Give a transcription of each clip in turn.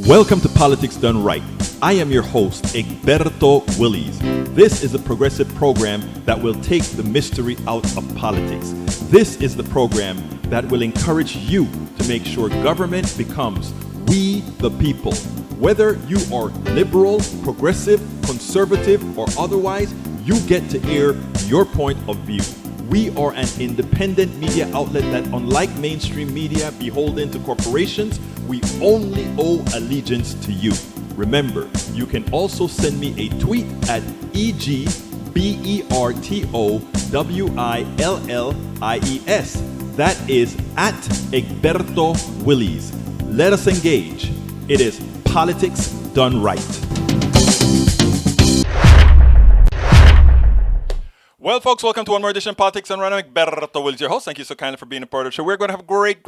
Welcome to Politics Done Right. I am your host, Egberto Willies. This is a progressive program that will take the mystery out of politics. This is the program that will encourage you to make sure government becomes we the people. Whether you are liberal, progressive, conservative, or otherwise, you get to air your point of view. We are an independent media outlet that, unlike mainstream media beholden to corporations, we only owe allegiance to you. Remember, you can also send me a tweet at EGBERTOWILLIES. That is at Egberto Willies. Let us engage. It is Politics Done Right. Well, folks, welcome to one more edition of Politics Done Right. I'm Egberto Willies, your host. Thank you so kindly for being a part of the show. We're going to have a great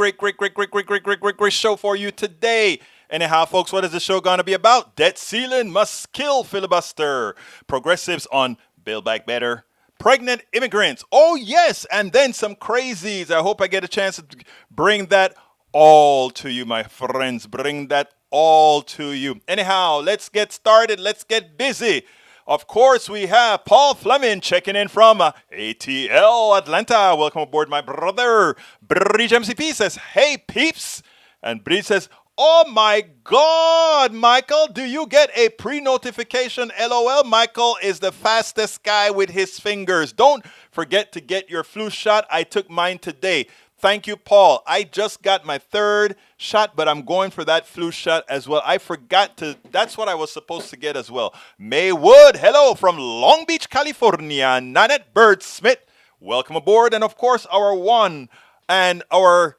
show for you today. Anyhow, folks, what is the show going to be about? Debt ceiling must kill filibuster. Progressives on Build Back Better. Pregnant immigrants. Oh, yes. And then some crazies. I hope I get a chance to bring that all to you, my friends. Bring that all to you. Anyhow, let's get started. Let's get busy. Of course, we have Paul Fleming checking in from ATL Atlanta. Welcome aboard, my brother. Bridge MCP says, hey, peeps. And Bridge says, oh, my God, Michael, do you get a pre-notification? LOL. Michael is the fastest guy with his fingers. Don't forget to get your flu shot. I took mine today. Thank you, Paul. I just got my third shot, but I'm going for that flu shot as well. I forgot to, that's what I was supposed to get as well. May Wood, hello from Long Beach, California. Nanette Bird Smith, welcome aboard. And of course, our one, what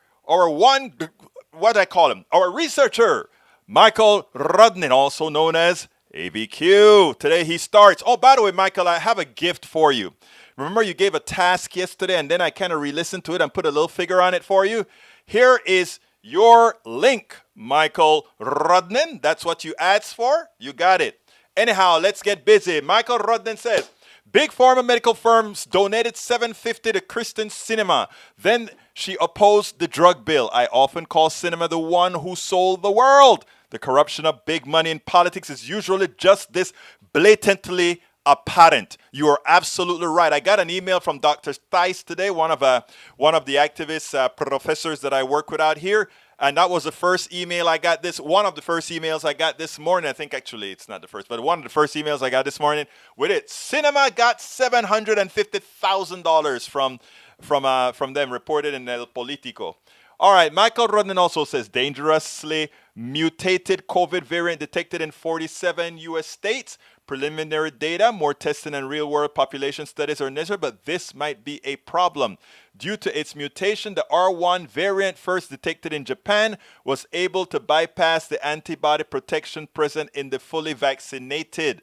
I call him, our researcher, Michael Rudnin, also known as AVQ. Today he starts. Oh, by the way, Michael, I have a gift for you. Remember you gave a task yesterday and then I kind of re-listened to it and put a little figure on it for you? Here is your link, Michael Rudnin. That's what you asked for. You got it. Anyhow, let's get busy. Michael Rudnin says, big pharma medical firms donated $750 to Kristen Sinema. Then she opposed the drug bill. I often call Sinema the one who sold the world. The corruption of big money in politics is usually just this blatantly apparent. You are absolutely right. I got an email from Dr. Theis today, one of the activist professors that I work with out here, and that was the first email I got one of the first emails I got this morning. I think actually it's not the first, but one of the first emails I got this morning with it. Sinema got $750,000 from them, reported in El Politico. All right, Michael Rodman also says dangerously mutated COVID variant detected in 47 U.S. states. Preliminary data, more testing and real-world population studies are necessary, but this might be a problem. Due to its mutation, the R1 variant first detected in Japan was able to bypass the antibody protection present in the fully vaccinated.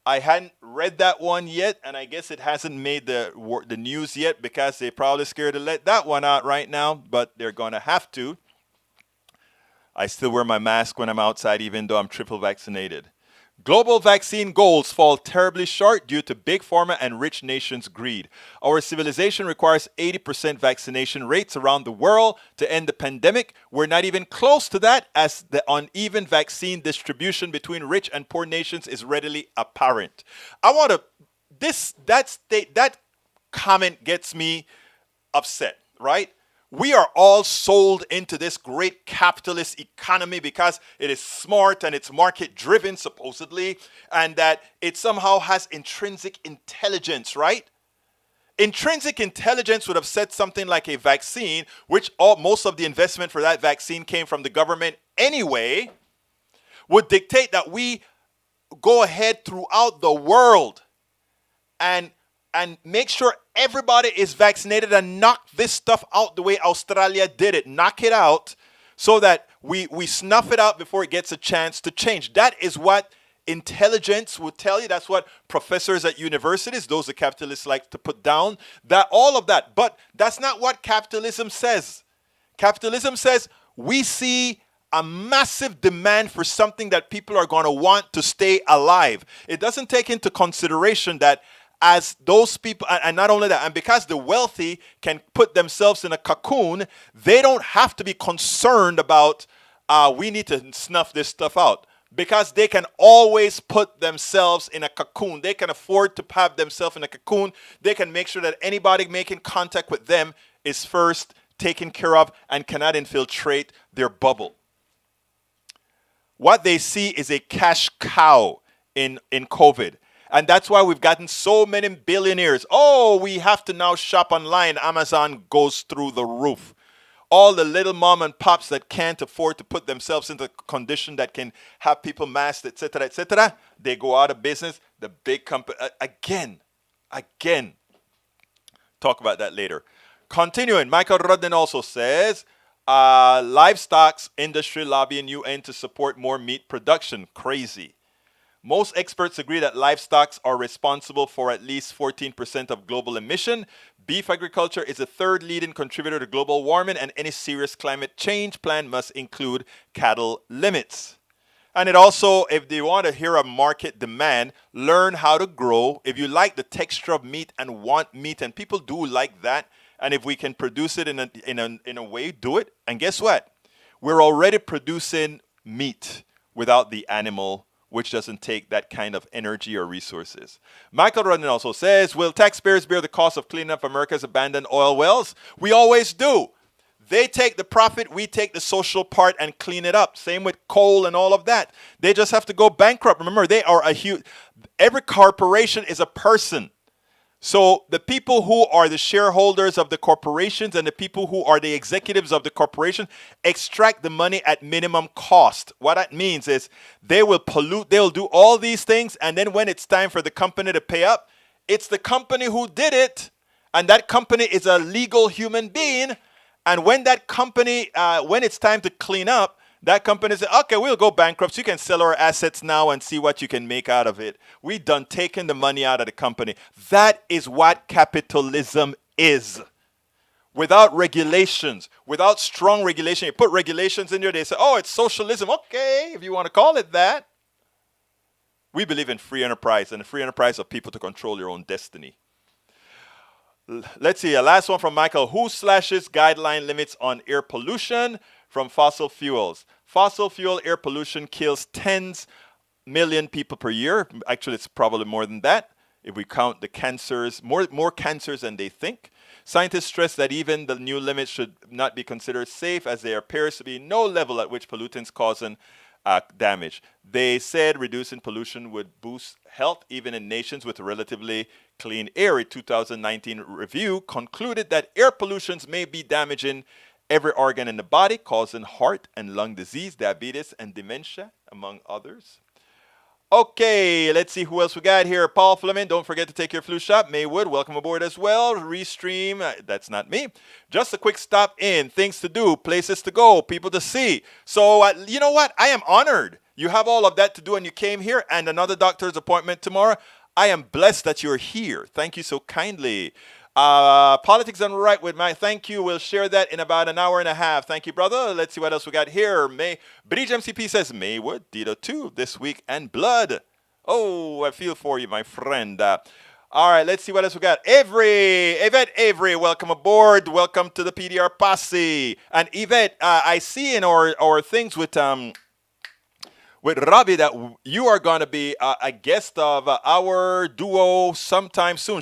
I hadn't read that one yet, and I guess it hasn't made the news yet because they're probably scared to let that one out right now, but they're going to have to. I still wear my mask when I'm outside, even though I'm triple vaccinated. Global vaccine goals fall terribly short due to big pharma and rich nations' greed. Our civilization requires 80% vaccination rates around the world to end the pandemic. We're not even close to that, as the uneven vaccine distribution between rich and poor nations is readily apparent. That comment gets me upset, right? We are all sold into this great capitalist economy because it is smart and it's market driven, supposedly, and that it somehow has intrinsic intelligence, right? Intrinsic intelligence would have said something like a vaccine, which most of the investment for that vaccine came from the government anyway, would dictate that we go ahead throughout the world and make sure everybody is vaccinated and knock this stuff out the way Australia did it. Knock it out so that we snuff it out before it gets a chance to change. That is what intelligence would tell you. That's what professors at universities, those the capitalists like to put down, that all of that. But that's not what capitalism says. Capitalism says we see a massive demand for something that people are going to want to stay alive. It doesn't take into consideration that as those people, and not only that, and because the wealthy can put themselves in a cocoon, they don't have to be concerned about we need to snuff this stuff out because they can always put themselves in a cocoon. They can afford to have themselves in a cocoon. They can make sure that anybody making contact with them is first taken care of and cannot infiltrate their bubble. What they see is a cash cow in COVID. And that's why we've gotten so many billionaires. Oh, we have to now shop online. Amazon goes through the roof. All the little mom and pops that can't afford to put themselves into a condition that can have people masked, etc., they go out of business. The big company, again, talk about that later. Continuing, Michael Rudden also says, livestock industry lobbying UN to support more meat production. Crazy. Most experts agree that livestock are responsible for at least 14% of global emission. Beef agriculture is the third leading contributor to global warming, and any serious climate change plan must include cattle limits. And it also, if you want to hear a market demand, learn how to grow. If you like the texture of meat and want meat, and people do like that, and if we can produce it in a way, do it. And guess what? We're already producing meat without the animal, which doesn't take that kind of energy or resources. Michael Rudden also says, will taxpayers bear the cost of cleaning up America's abandoned oil wells? We always do. They take the profit, we take the social part and clean it up. Same with coal and all of that. They just have to go bankrupt. Remember, they are every corporation is a person. So the people who are the shareholders of the corporations and the people who are the executives of the corporation extract the money at minimum cost. What that means is they will pollute, they'll do all these things, and then when it's time for the company to pay up, it's the company who did it, and that company is a legal human being, and when that company, when it's time to clean up, that company said, okay, we'll go bankrupt. So you can sell our assets now and see what you can make out of it. We done taking the money out of the company. That is what capitalism is. Without regulations, without strong regulation, you put regulations in there, they say, oh, it's socialism. Okay, if you want to call it that. We believe in free enterprise and the free enterprise of people to control your own destiny. Let's see, a last one from Michael. Who slashes guideline limits on air pollution from fossil fuels? Fossil fuel air pollution kills tens million people per year. Actually, it's probably more than that if we count the cancers, more cancers than they think. Scientists stress that even the new limits should not be considered safe, as there appears to be no level at which pollutants causing damage. They said reducing pollution would boost health even in nations with relatively clean air. A 2019 review concluded that air pollutions may be damaging every organ in the body, causing heart and lung disease, diabetes, and dementia, among others. Okay, let's see who else we got here. Paul Fleming, don't forget to take your flu shot. Maywood, welcome aboard as well. Restream, that's not me. Just a quick stop in, things to do, places to go, people to see. So, you know what? I am honored. You have all of that to do and you came here, and another doctor's appointment tomorrow. I am blessed that you're here. Thank you so kindly. Politics on right with my thank you. We'll share that in about an hour and a half. Thank you, brother. Let's see what else we got here. Bridge MCP says Maywood, Dito 2 this week and blood. Oh, I feel for you, my friend. All right, let's see what else we got. Yvette Avery, welcome aboard. Welcome to the PDR posse. And Yvette, I see in our things with Robbie that you are going to be a guest of our duo sometime soon.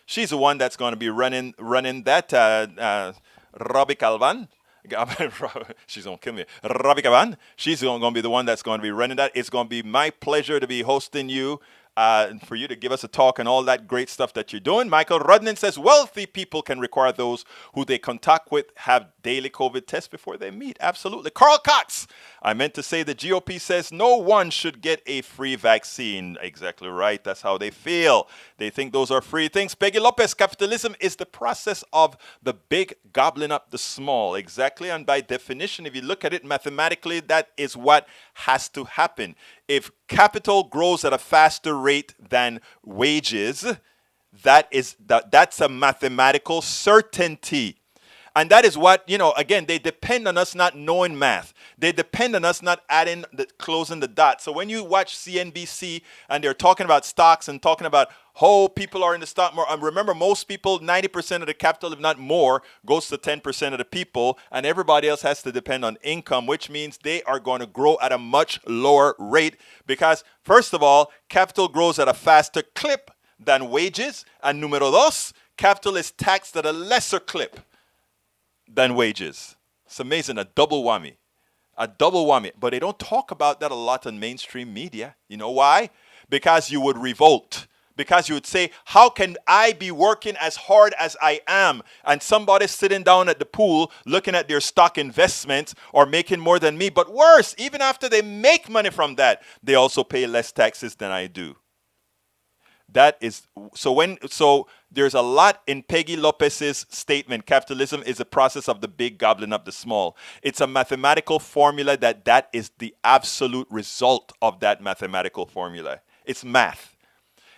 She's the one that's going to be running that, Robbie Calvan. She's going to kill me. Robbie Calvan. She's going to be the one that's going to be running that. It's going to be my pleasure to be hosting you, for you to give us a talk and all that great stuff that you're doing. Michael Rudnan says wealthy people can require those who they contact with have daily COVID tests before they meet. Absolutely. Carl Cox. I meant to say the GOP says no one should get a free vaccine. Exactly right. That's how they feel. They think those are free things. Peggy Lopez, capitalism is the process of the big gobbling up the small. Exactly. And by definition, if you look at it mathematically, that is what has to happen. If capital grows at a faster rate than wages, that's a mathematical certainty. And that is what, again, they depend on us not knowing math. They depend on us not closing the dots. So when you watch CNBC and they're talking about stocks and talking about how people are in the stock market, remember most people, 90% of the capital, if not more, goes to 10% of the people, and everybody else has to depend on income, which means they are going to grow at a much lower rate because, first of all, capital grows at a faster clip than wages, and numero dos, capital is taxed at a lesser clip than wages. It's amazing, a double whammy. A double whammy. But they don't talk about that a lot on mainstream media. You know why? Because you would revolt. Because you would say, how can I be working as hard as I am and somebody sitting down at the pool looking at their stock investments or making more than me? But worse, even after they make money from that, they also pay less taxes than I do. That is so there's a lot in Peggy Lopez's statement. Capitalism is a process of the big gobbling up the small. It's a mathematical formula that is the absolute result of that mathematical formula. It's math.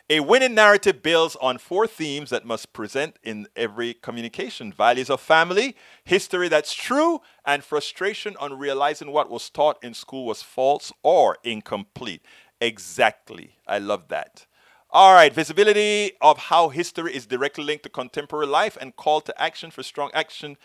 A winning narrative builds on 4 themes that must present in every communication: values of family, history that's true, and frustration on realizing what was taught in school was false or incomplete. Exactly. I love that. All right, visibility of how history is directly linked to contemporary life and call to action for strong action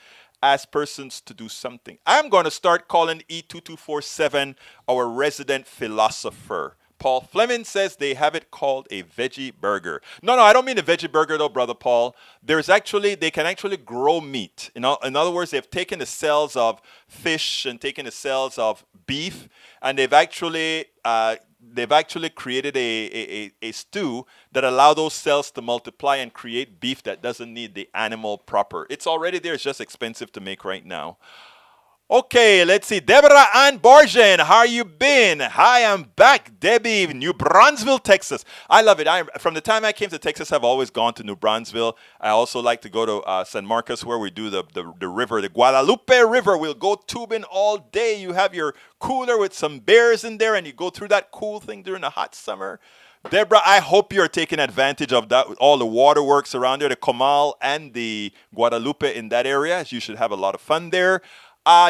as persons to do something. I'm going to start calling E2247 our resident philosopher. Paul Fleming says they have it called a veggie burger. No, I don't mean a veggie burger though, Brother Paul. They can actually grow meat. In other words, they've taken the cells of fish and taken the cells of beef, and they've actually created a stew that allow those cells to multiply and create beef that doesn't need the animal proper. It's already there. It's just expensive to make right now. Okay, let's see. Deborah Ann Borgen, how you been? Hi, I'm back. Debbie, New Brunsville, Texas. I love it. From the time I came to Texas, I've always gone to New Brunsville. I also like to go to San Marcos, where we do the river, the Guadalupe River. We'll go tubing all day. You have your cooler with some beers in there, and you go through that cool thing during the hot summer. Deborah, I hope you're taking advantage of that, all the waterworks around there, the Comal and the Guadalupe in that area. You should have a lot of fun there.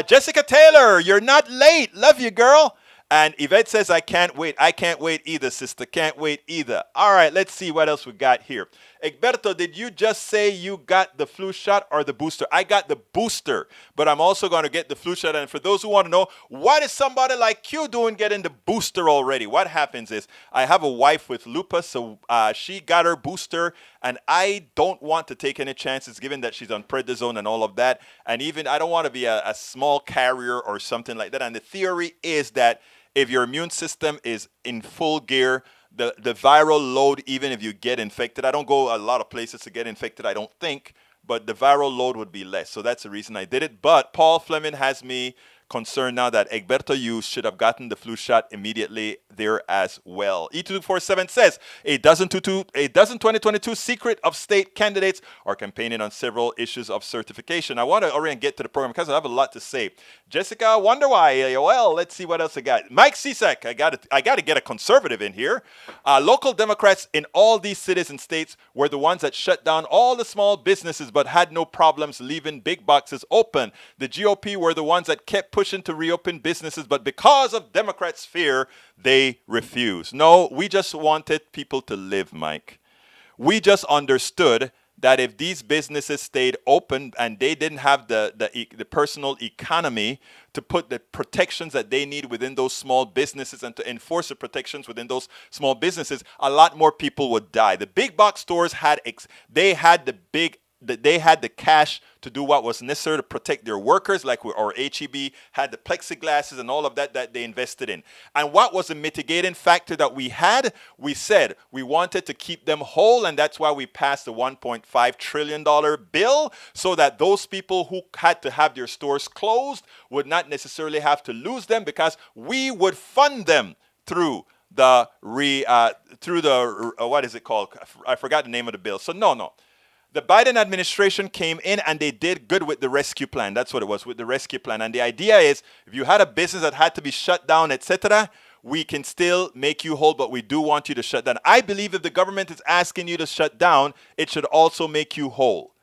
Jessica Taylor, you're not late. Love you, girl. And Yvette says, I can't wait. I can't wait either, sister. Can't wait either. All right, let's see what else we got here. Egberto, did you just say you got the flu shot or the booster? I got the booster, but I'm also going to get the flu shot. And for those who want to know, what is somebody like you doing getting the booster already? What happens is I have a wife with lupus, so she got her booster, and I don't want to take any chances given that she's on prednisone and all of that. And even I don't want to be a small carrier or something like that. And the theory is that if your immune system is in full gear, the viral load, even if you get infected, I don't go a lot of places to get infected, I don't think, but the viral load would be less. So that's the reason I did it. But Paul Fleming has me concerned now that Egberto, you should have gotten the flu shot immediately there as well. E247 says a dozen 2022 secret of state candidates are campaigning on several issues of certification. I want to already get to the program because I have a lot to say. Jessica, I wonder why. Well, let's see what else I got. Mike Cisak, I got to get a conservative in here. Local Democrats in all these cities and states were the ones that shut down all the small businesses but had no problems leaving big boxes open. The GOP were the ones that kept pushing to reopen businesses, but because of Democrats' fear, they refused. No, we just wanted people to live, Mike. We just understood that if these businesses stayed open and they didn't have the personal economy to put the protections that they need within those small businesses and to enforce the protections within those small businesses, a lot more people would die. The big box stores had the cash to do what was necessary to protect their workers, like our HEB had the plexiglasses and all of that they invested in. And what was the mitigating factor that we had? We said we wanted to keep them whole, and that's why we passed the $1.5 trillion bill, so that those people who had to have their stores closed would not necessarily have to lose them, because we would fund them through what is it called? I forgot the name of the bill. So no. The Biden administration came in and they did good with the rescue plan. That's what it was, with the rescue plan. And the idea is, if you had a business that had to be shut down, etc., we can still make you whole, but we do want you to shut down. I believe if the government is asking you to shut down, it should also make you whole.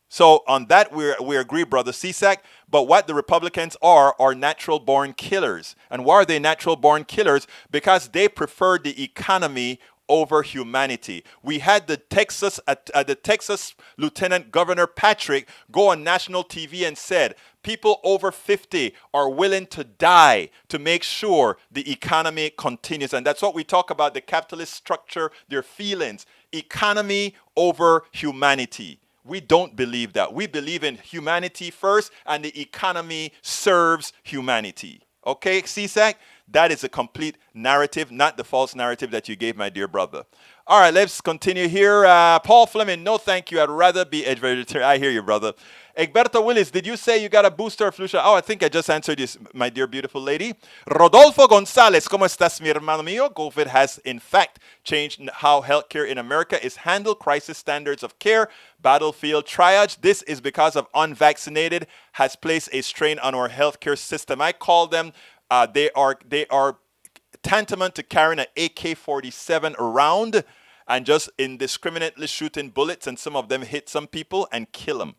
So on that, we agree, brother CSAC. But what the Republicans are natural-born killers. And why are they natural-born killers? Because they prefer the economy over humanity. We had the Texas Lieutenant Governor Patrick go on national TV and said, people over 50 are willing to die to make sure the economy continues. And that's what we talk about, the capitalist structure, their feelings. Economy over humanity. We don't believe that. We believe in humanity first, and the economy serves humanity. Okay, CSAC? That is a complete narrative, not the false narrative that you gave, my dear brother. All right, let's continue here. Paul Fleming, no thank you. I'd rather be a vegetarian. I hear you, brother. Egberto Willis, did you say you got a booster of Flusha? Oh, I think I just answered this, my dear beautiful lady. Rodolfo Gonzalez, ¿cómo estás, mi hermano mío? COVID has, in fact, changed how healthcare in America is handled. Crisis standards of care, battlefield triage. This is because of unvaccinated has placed a strain on our healthcare system. I call them, they are tantamount to carrying an AK-47 around and just indiscriminately shooting bullets, and some of them hit some people and kill them.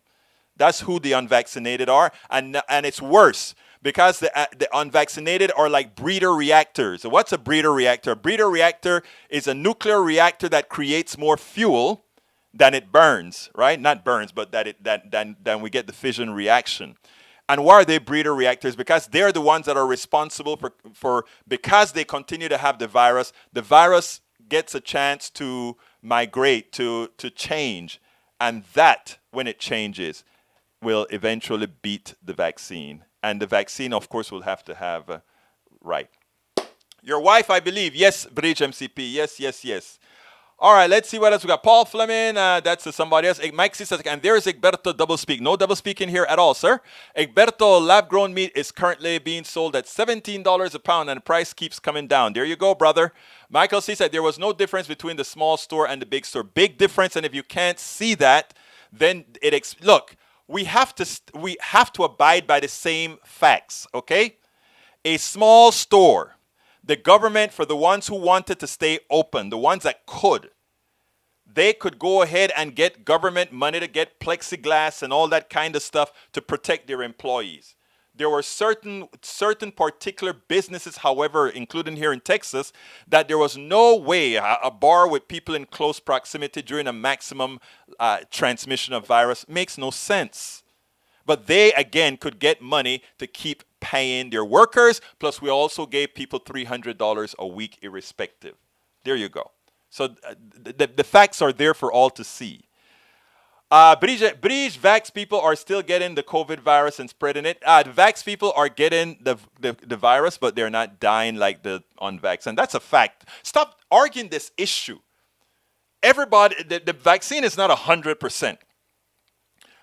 That's who the unvaccinated are, and it's worse because the unvaccinated are like breeder reactors. So what's a breeder reactor? A breeder reactor is a nuclear reactor that creates more fuel than it burns, right? Not burns, but than we get the fission reaction. And why are they breeder reactors? Because they're the ones that are responsible for because they continue to have the virus gets a chance to migrate, to change. And that, when it changes, will eventually beat the vaccine. And the vaccine, of course, will have to have, right. Your wife, I believe. Yes, Bridge MCP. Yes. All right, let's see what else we got. Paul Fleming, that's somebody else. Mike says, and there's Egberto doublespeak. No doublespeak in here at all, sir. Egberto lab-grown meat is currently being sold at $17 a pound, and the price keeps coming down. There you go, brother. Michael C said there was no difference between the small store and the big store. Big difference, and if you can't see that, then look, we have to abide by the same facts, okay? A small store, the government, for the ones who wanted to stay open, the ones that could, they could go ahead and get government money to get plexiglass and all that kind of stuff to protect their employees. There were certain particular businesses, however, including here in Texas, that there was no way a bar with people in close proximity during a maximum transmission of virus makes no sense. But they, again, could get money to keep paying their workers. Plus, we also gave people $300 a week irrespective. There you go. So the facts are there for all to see. Brige, vax people are still getting the COVID virus and spreading it. The vax people are getting the virus, but they're not dying like the unvax. And that's a fact. Stop arguing this issue. Everybody, the vaccine is not 100%.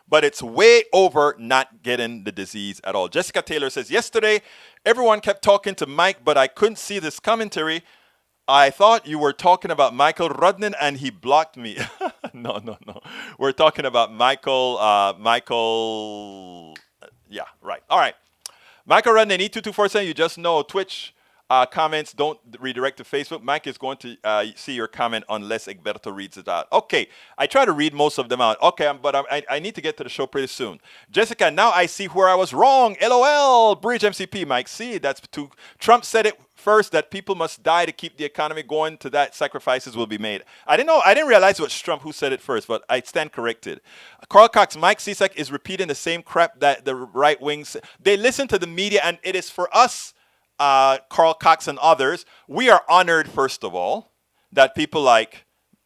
But it's way over not getting the disease at all. Jessica Taylor says, yesterday, everyone kept talking to Mike, but I couldn't see this commentary. I thought you were talking about Michael Rudnin, and he blocked me. No. We're talking about Michael, yeah, right. All right. Michael Rudnin, E2247, you just know Twitch comments don't redirect to Facebook. Mike is going to see your comment unless Egberto reads it out. Okay, I try to read most of them out. Okay, but I need to get to the show pretty soon. Jessica, now I see where I was wrong. LOL, Bridge MCP, Mike. See, that's too. Trump said it first that people must die to keep the economy going. To that, sacrifices will be made. I didn't realize it was Trump who said it first, but I stand corrected. Carl Cox, Mike Cisak is repeating the same crap that the right wings. They listen to the media, and it is for us. Carl Cox and others, we are honored, first of all, that people like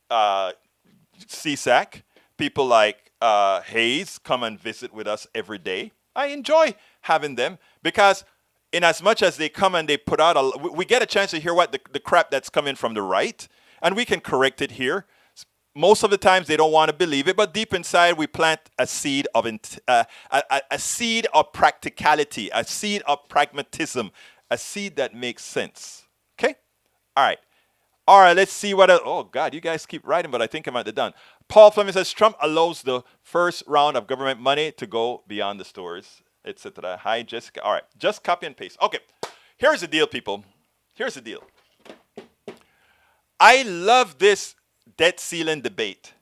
CSAC, people like Hayes come and visit with us every day. I enjoy having them because in as much as they come and they put out, we get a chance to hear what the crap that's coming from the right, and we can correct it here. Most of the times they don't want to believe it, but deep inside we plant a seed of a seed of practicality, a seed of pragmatism, a seed that makes sense. Okay? All right, let's see what else. Oh, God, you guys keep writing, but I think I might have done. Paul Fleming says, Trump allows the first round of government money to go beyond the stores, etc. Hi, Jessica. All right, just copy and paste. Okay, here's the deal, people. Here's the deal. I love this debt ceiling debate.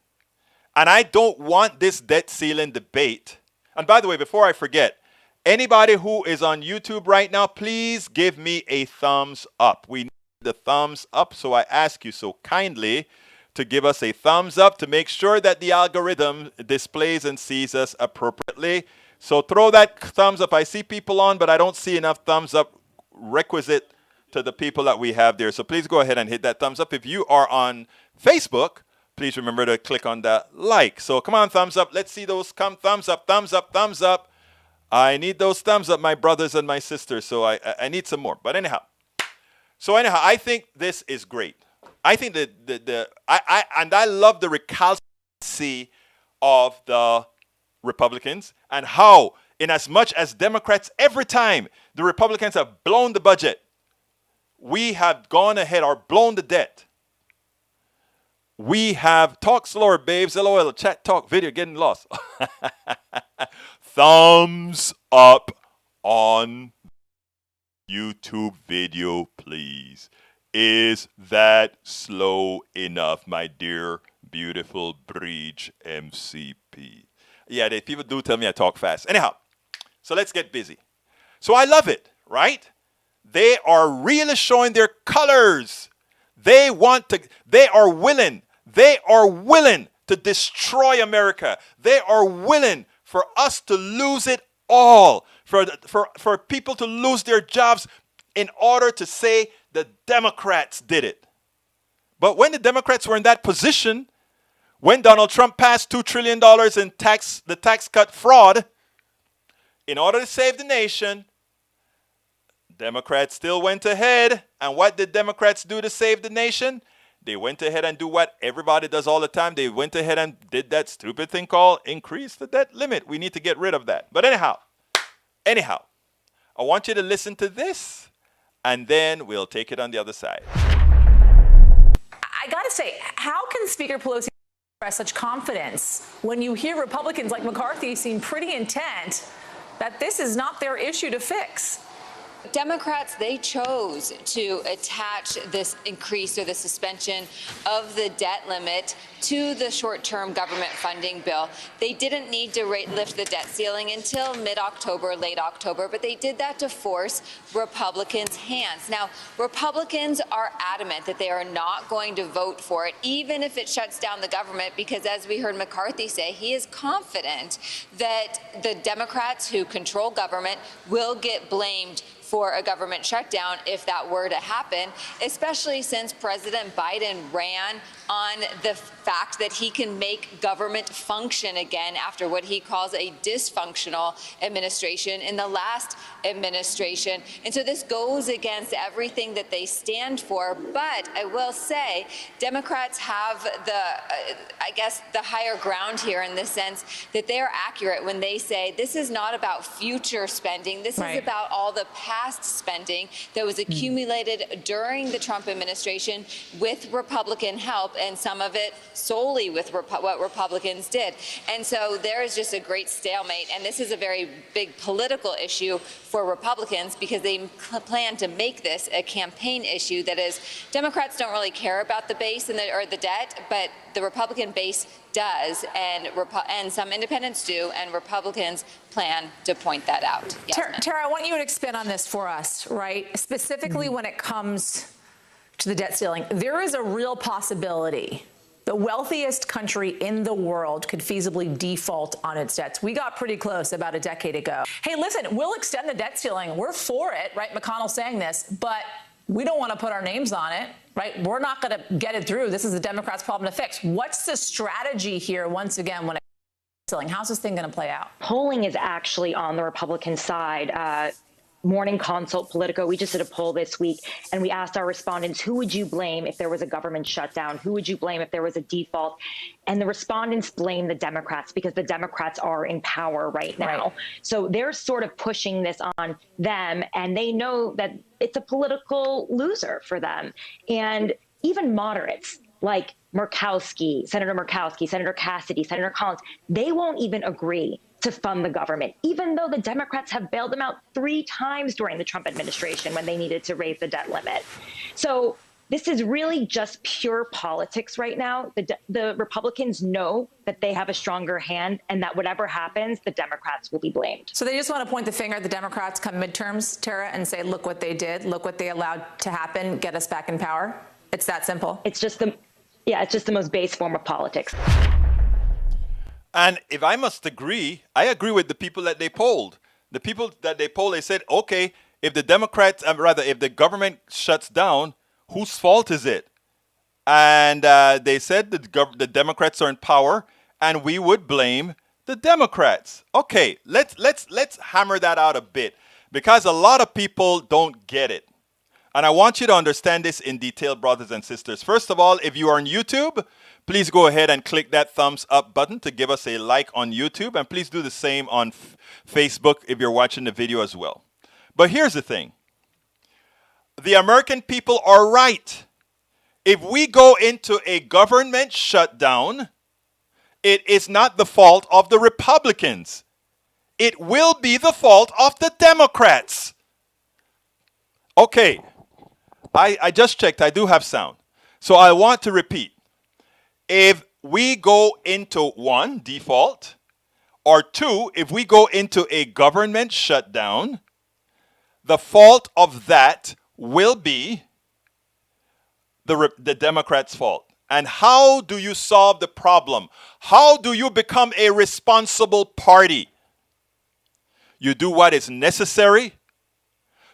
And I don't want this debt ceiling debate. And by the way, before I forget, anybody who is on YouTube right now, please give me a thumbs up. We need the thumbs up, so I ask you so kindly to give us a thumbs up to make sure that the algorithm displays and sees us appropriately. So throw that thumbs up. I see people on, but I don't see enough thumbs up requisite to the people that we have there. So please go ahead and hit that thumbs up. If you are on Facebook, please remember to click on that like. So come on, thumbs up. Let's see those come. Thumbs up, thumbs up, thumbs up. I need those thumbs up, my brothers and my sisters. So I need some more. But anyhow, I think this is great. I think that I love the recalcitrancy of the Republicans and how, in as much as Democrats, every time the Republicans have blown the budget, we have gone ahead or blown the debt. We have talk slower, babes. LOL, chat, talk, video, getting lost. Thumbs up on YouTube video, please. Is that slow enough, my dear, beautiful Breach MCP? Yeah, people do tell me I talk fast. Anyhow, so let's get busy. So I love it, right? They are really showing their colors. They are willing to destroy America. They are willing for us to lose it all, for people to lose their jobs in order to say the Democrats did it. But when the Democrats were in that position, when Donald Trump passed $2 trillion in the tax cut fraud, in order to save the nation, Democrats still went ahead. And what did Democrats do to save the nation? They went ahead and do what everybody does all the time. They went ahead and did that stupid thing called increase the debt limit. We need to get rid of that. But anyhow, I want you to listen to this, and then we'll take it on the other side. I got to say, how can Speaker Pelosi express such confidence when you hear Republicans like McCarthy seem pretty intent that this is not their issue to fix? Democrats, they chose to attach this increase or the suspension of the debt limit to the short-term government funding bill. They didn't need to lift the debt ceiling until mid-October, late October, but they did that to force Republicans' hands. Now, Republicans are adamant that they are not going to vote for it, even if it shuts down the government, because as we heard McCarthy say, he is confident that the Democrats who control government will get blamed for a government shutdown if that were to happen, especially since President Biden ran on the fact that he can make government function again after what he calls a dysfunctional administration in the last administration. And so this goes against everything that they stand for. But I will say Democrats have the higher ground here in the sense that they are accurate when they say this is not about future spending. This is about all the past spending that was accumulated during the Trump administration with Republican help, and some of it solely with what Republicans did. And so there is just a great stalemate, and this is a very big political issue for Republicans because they plan to make this a campaign issue. That is, Democrats don't really care about the base and the debt, but the Republican base does, and some independents do, and Republicans plan to point that out. Yes, Tara, I want you to expand on this for us, right? Specifically when it comes to the debt ceiling, there is a real possibility the wealthiest country in the world could feasibly default on its debts. We got pretty close about a decade ago. Hey, listen, we'll extend the debt ceiling. We're for it, right? McConnell's saying this, but we don't want to put our names on it, right? We're not going to get it through. This is the Democrats' problem to fix. What's the strategy here, once again, when it comes to ceiling? How's this thing going to play out? Polling is actually on the Republican side. Morning Consult Politico, we just did a poll this week, and we asked our respondents, who would you blame if there was a government shutdown? Who would you blame if there was a default? And the respondents blame the Democrats because the Democrats are in power right now. Right. So they're sort of pushing this on them, and they know that it's a political loser for them. And even moderates like Senator Murkowski, Senator Cassidy, Senator Collins, they won't even agree to fund the government, even though the Democrats have bailed them out 3 times during the Trump administration when they needed to raise the debt limit. So This is really just pure politics right now. The Republicans know that they have a stronger hand and that whatever happens, the Democrats will be blamed. So they just want to point the finger at the Democrats come midterms, Tara, and say, look what they did, look what they allowed to happen, get us back in power. It's that simple. It's just the most base form of politics. And if I must agree, I agree with the people that they polled. The people that they polled, they said, okay, if the Democrats, if the government shuts down, whose fault is it? And they said the Democrats are in power, and we would blame the Democrats. Okay, let's hammer that out a bit, because a lot of people don't get it. And I want you to understand this in detail, brothers and sisters. First of all, if you are on YouTube, please go ahead and click that thumbs up button to give us a like on YouTube. And please do the same on Facebook if you're watching the video as well. But here's the thing. The American people are right. If we go into a government shutdown, it is not the fault of the Republicans. It will be the fault of the Democrats. Okay, I just checked. I do have sound. So I want to repeat. If we go into one, default, or two, if we go into a government shutdown, the fault of that will be the Democrats' fault. And how do you solve the problem? How do you become a responsible party? You do what is necessary.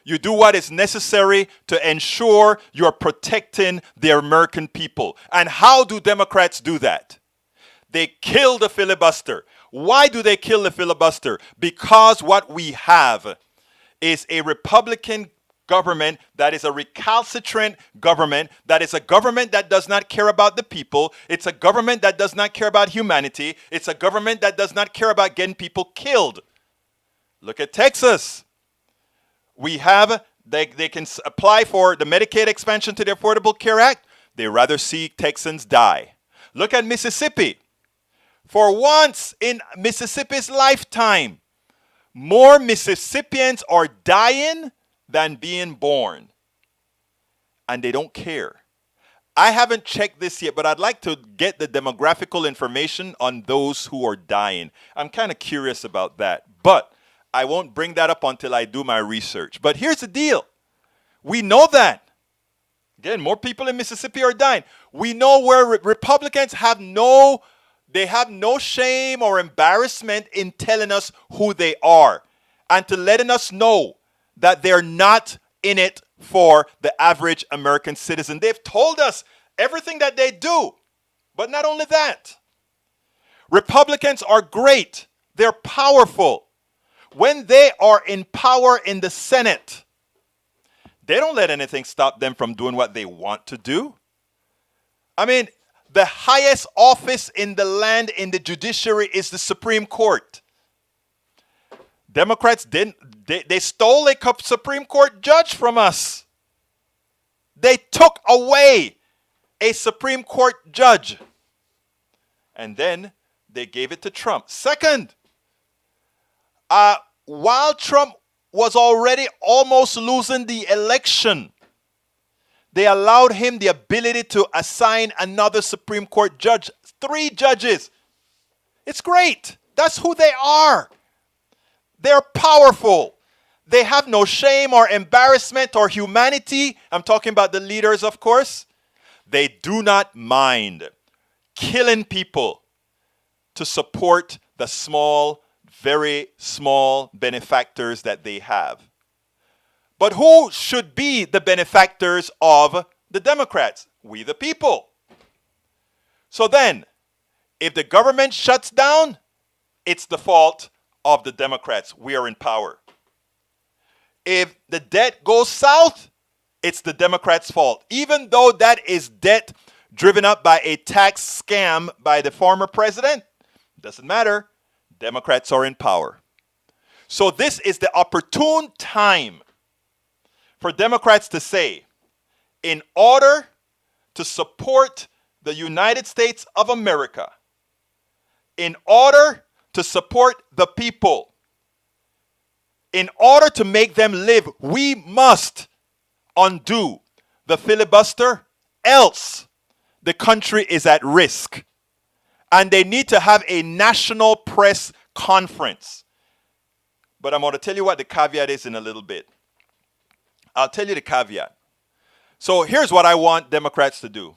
You do what is necessary to ensure you're protecting the American people. And how do Democrats do that? They kill the filibuster. Why do they kill the filibuster? Because what we have is a Republican government that is a recalcitrant government, that is a government that does not care about the people. It's a government that does not care about humanity. It's a government that does not care about getting people killed. Look at Texas. We have, they can apply for the Medicaid expansion to the Affordable Care Act. They rather see Texans die. Look at Mississippi. For once in Mississippi's lifetime, more Mississippians are dying than being born. And they don't care. I haven't checked this yet, but I'd like to get the demographical information on those who are dying. I'm kind of curious about that. But I won't bring that up until I do my research. But here's the deal. We know that. Again, more people in Mississippi are dying. We know where Republicans have no shame or embarrassment in telling us who they are and to letting us know that they're not in it for the average American citizen. They've told us everything that they do. But not only that. Republicans are great. They're powerful. When they are in power in the Senate, they don't let anything stop them from doing what they want to do. I mean, the highest office in the land in the judiciary is the Supreme Court. Democrats they stole a Supreme Court judge from us. They took away a Supreme Court judge. And then they gave it to Trump. Second, while Trump was already almost losing the election, they allowed him the ability to assign another Supreme Court judge, 3 judges. It's great. That's who they are. They're powerful. They have no shame or embarrassment or humanity. I'm talking about the leaders, of course. They do not mind killing people to support the small, very small benefactors that they have. But who should be the benefactors of the Democrats? We the people. So then, if the government shuts down, it's the fault of the Democrats. We are in power. If the debt goes south, it's the Democrats' fault. Even though that is debt driven up by a tax scam by the former president, doesn't matter. Democrats are in power. So this is the opportune time for Democrats to say, in order to support the United States of America, in order to support the people, in order to make them live, we must undo the filibuster else the country is at risk. And they need to have a national press conference. But I'm going to tell you what the caveat is in a little bit. I'll tell you the caveat. So here's what I want Democrats to do.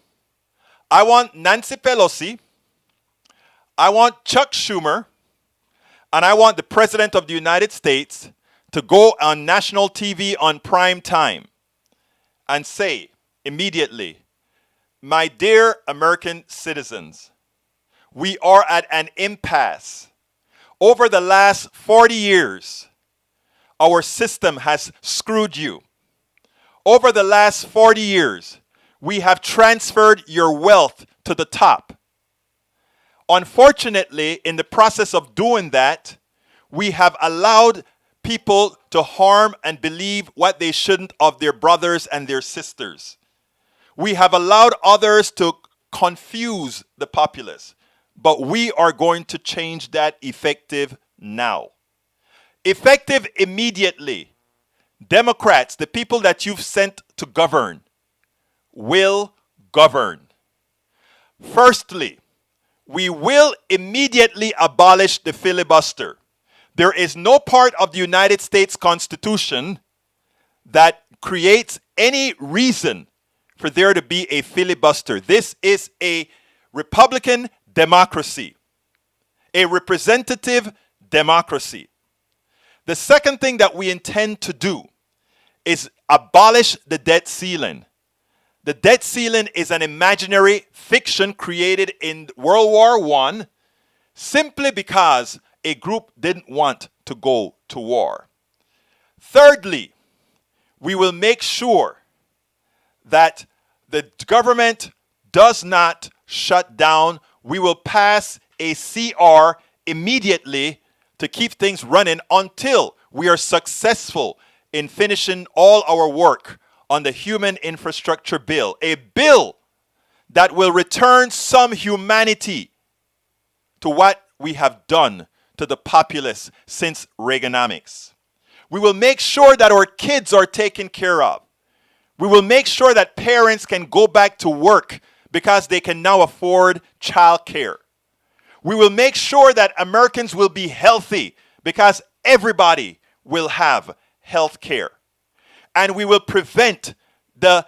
I want Nancy Pelosi, I want Chuck Schumer, and I want the President of the United States to go on national TV on prime time and say immediately, my dear American citizens, we are at an impasse. Over the last 40 years, our system has screwed you. Over the last 40 years, we have transferred your wealth to the top. Unfortunately, in the process of doing that, we have allowed people to harm and believe what they shouldn't of their brothers and their sisters. We have allowed others to confuse the populace, but we are going to change that effective now. Effective immediately. Democrats, the people that you've sent to govern, will govern. Firstly, we will immediately abolish the filibuster. There is no part of the United States Constitution that creates any reason for there to be a filibuster. This is a Republican democracy, a representative democracy. The second thing that we intend to do is abolish the debt ceiling. The debt ceiling is an imaginary fiction created in World War I simply because a group didn't want to go to war. Thirdly, we will make sure that the government does not shut down. We will pass a CR immediately to keep things running until we are successful in finishing all our work on the Human Infrastructure Bill, a bill that will return some humanity to what we have done to the populace since Reaganomics. We will make sure that our kids are taken care of. We will make sure that parents can go back to work because they can now afford childcare. We will make sure that Americans will be healthy because everybody will have health care. And we will prevent the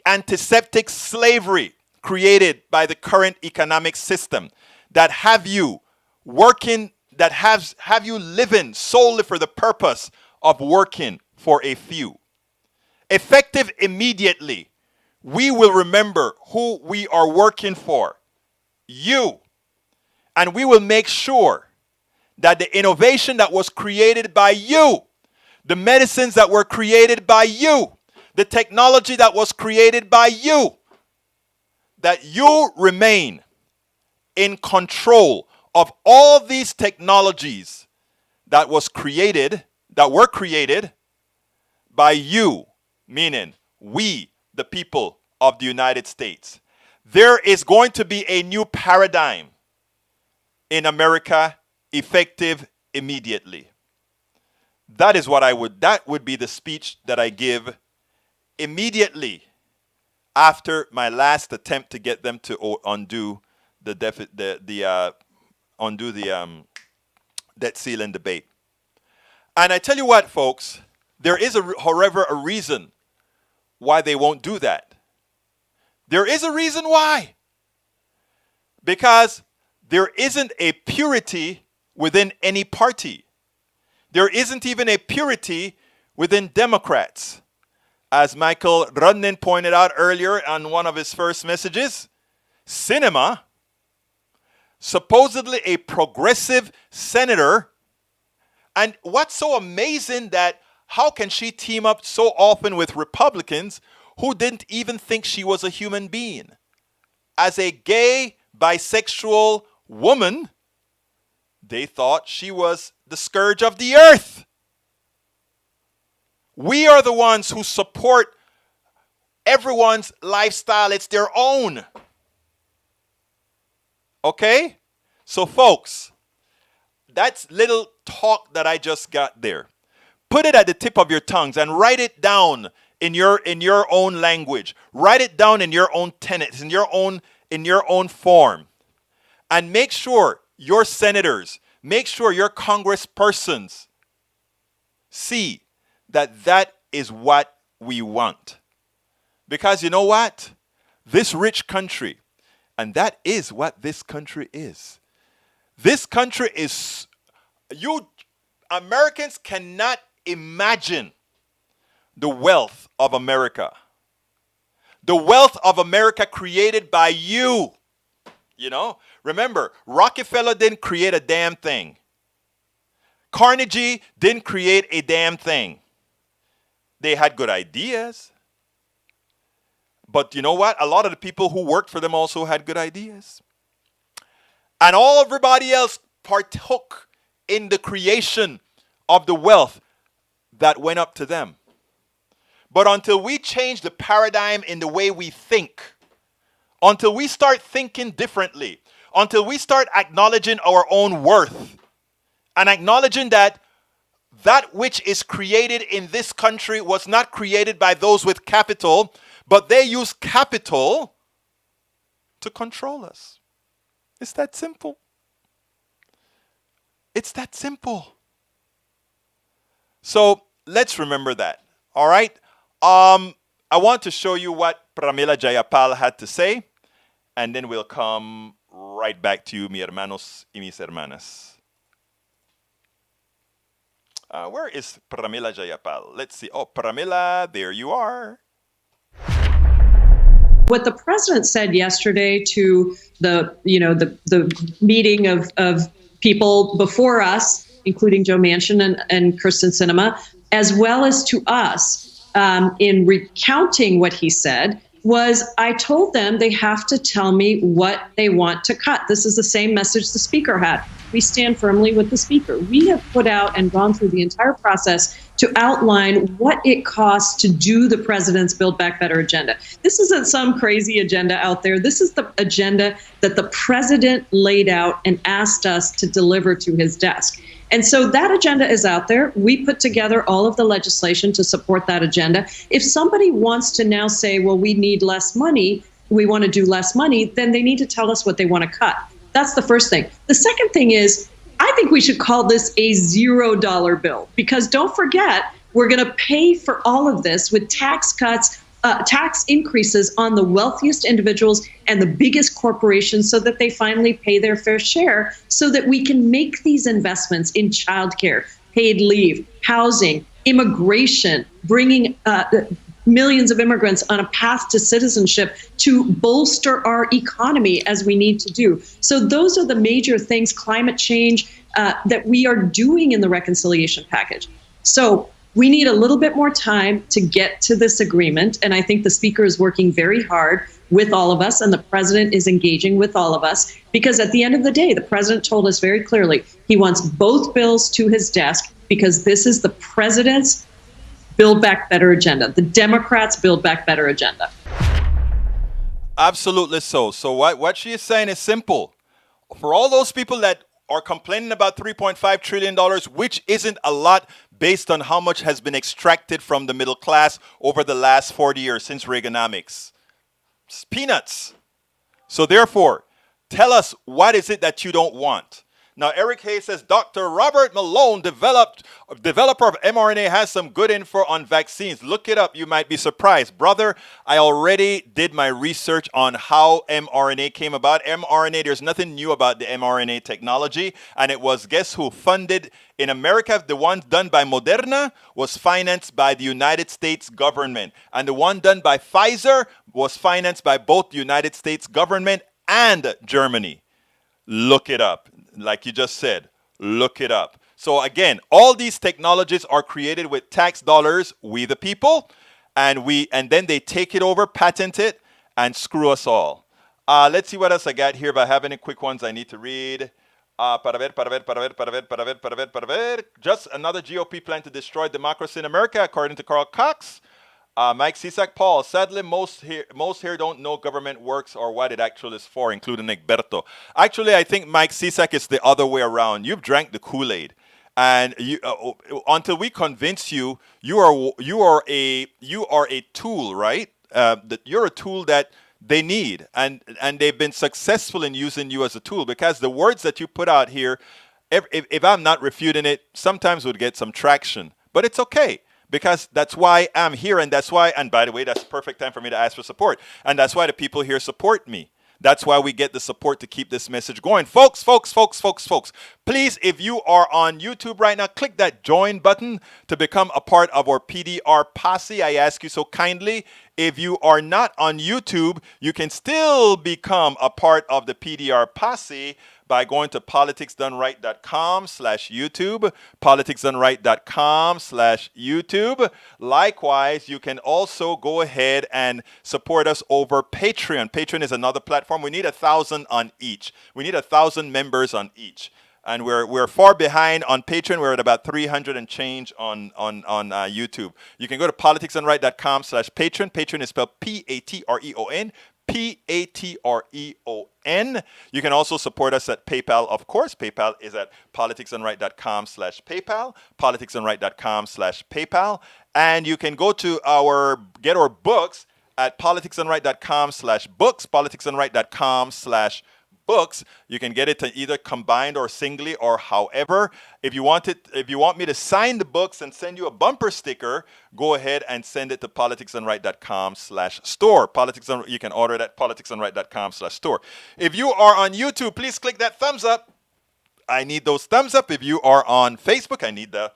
antiseptic slavery created by the current economic system that have you working, that have you living solely for the purpose of working for a few. Effective immediately, we will remember who we are working for. You. And we will make sure that the innovation that was created by you, the medicines that were created by you, the technology that was created by you, that you remain in control of all these technologies that were created by you, meaning we, the people of the United States. There is going to be a new paradigm in America, effective immediately. That would be the speech that I give immediately after my last attempt to get them to undo the debt ceiling debate. And I tell you what, folks, there is however a reason why they won't do that. There is a reason why. Because there isn't a purity within any party. There isn't even a purity within Democrats. As Michael Rudnin pointed out earlier on one of his first messages, Sinema, supposedly a progressive senator, and what's so amazing that how can she team up so often with Republicans who didn't even think she was a human being? As a gay, bisexual woman, they thought she was the scourge of the earth. We are the ones who support everyone's lifestyle. It's their own. Okay? So folks, that's little talk that I just got there. Put it at the tip of your tongues and write it down in your own language. Write it down in your own tenets, in your own form. And make sure your senators, make sure your congresspersons see that that is what we want. Because you know what? This rich country, and that is what this country is. This country is, you Americans cannot imagine the wealth of America. The wealth of America created by you. You know, remember, Rockefeller didn't create a damn thing. Carnegie didn't create a damn thing. They had good ideas. But you know what? A lot of the people who worked for them also had good ideas. And everybody else partook in the creation of the wealth that went up to them. But until we change the paradigm in the way we think, until we start thinking differently, until we start acknowledging our own worth, and acknowledging that that which is created in this country was not created by those with capital, but they use capital to control us. It's that simple. It's that simple. So let's remember that. All right? I want to show you what Pramila Jayapal had to say, and then we'll come right back to you, mi hermanos y mis hermanas. Where is Pramila Jayapal? Let's see. Oh, Pramila, there you are. What the president said yesterday to the meeting of people before us, including Joe Manchin and Kirsten Sinema, as well as to us, in recounting what he said, was I told them they have to tell me what they want to cut. This is the same message the speaker had. We stand firmly with the speaker. We have put out and gone through the entire process to outline what it costs to do the president's Build Back Better agenda. This isn't some crazy agenda out there. This is the agenda that the president laid out and asked us to deliver to his desk. And so that agenda is out there. We put together all of the legislation to support that agenda. If somebody wants to now say, well, we need less money, we want to do less money, then they need to tell us what they want to cut. That's the first thing. The second thing is, I think we should call this a $0 bill, because don't forget, we're going to pay for all of this with tax cuts, tax increases on the wealthiest individuals and the biggest corporations so that they finally pay their fair share, so that we can make these investments in childcare, paid leave, housing, immigration, bringing millions of immigrants on a path to citizenship to bolster our economy as we need to do. So those are the major things, climate change, that we are doing in the reconciliation package. So we need a little bit more time to get to this agreement. And I think the speaker is working very hard with all of us, and the president is engaging with all of us, because at the end of the day, the president told us very clearly he wants both bills to his desk, because this is the president's Build Back Better agenda, the Democrats' Build Back Better agenda. Absolutely so. So what she is saying is simple. For all those people that are complaining about $3.5 trillion, which isn't a lot based on how much has been extracted from the middle class over the last 40 years since Reaganomics. It's peanuts. So therefore, tell us, what is it that you don't want? Now, Eric Hayes says, Dr. Robert Malone, developer of mRNA, has some good info on vaccines. Look it up. You might be surprised. Brother, I already did my research on how mRNA came about. mRNA, there's nothing new about the mRNA technology. And it was, guess who, funded in America? The one done by Moderna was financed by the United States government. And the one done by Pfizer was financed by both the United States government and Germany. Look it up. Like you just said, look it up. So again, all these technologies are created with tax dollars, we the people, and then they take it over, patent it, and screw us all. Let's see what else I got here. If I have any quick ones I need to read. Just another GOP plan to destroy democracy in America, according to Carl Cox. Mike Cisak, Paul, sadly, most here don't know government works or what it actually is for, including Egberto. Actually, I think Mike Cisak is the other way around. You've drank the Kool-Aid. And until we convince you, you are a tool, right? That you're a tool that they need, and they've been successful in using you as a tool, because the words that you put out here, if I'm not refuting it, sometimes would get some traction, but it's okay. Because that's why I'm here, and that's why, and by the way, that's the perfect time for me to ask for support. And that's why the people here support me. That's why we get the support to keep this message going. Folks, please, if you are on YouTube right now, click that join button to become a part of our PDR posse. I ask you so kindly. If you are not on YouTube, you can still become a part of the PDR posse by going to politicsdoneright.com/YouTube, politicsdoneright.com/YouTube. Likewise, you can also go ahead and support us over Patreon. Patreon is another platform. We need 1,000 on each. We need 1,000 members on each. And we're far behind on Patreon. We're at about 300 and change on YouTube. You can go to politicsdoneright.com/Patreon. Patreon is spelled Patreon. Patreon. You can also support us at PayPal, of course. PayPal is at politicsdoneright.com/PayPal, politicsdoneright.com/PayPal. And you can go to get our books at politicsdoneright.com/books, politicsdoneright.com/books. You can get it to either combined or singly or however. If you want me to sign the books and send you a bumper sticker, go ahead and send it to politicsdoneright.com/store. You can order it at politicsdoneright.com/store. If you are on YouTube, please click that thumbs up. I need those thumbs up. If you are on Facebook, I need the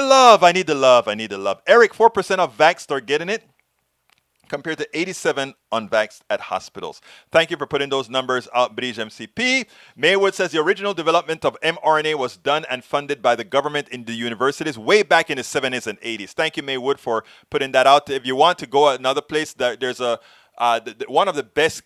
love. Eric, 4% of vaxxed are getting it, compared to 87 unvaxxed at hospitals. Thank you for putting those numbers out, Brige MCP. Maywood says the original development of mRNA was done and funded by the government in the universities way back in the 70s and 80s. Thank you, Maywood, for putting that out. If you want to go another place, there's one of the best,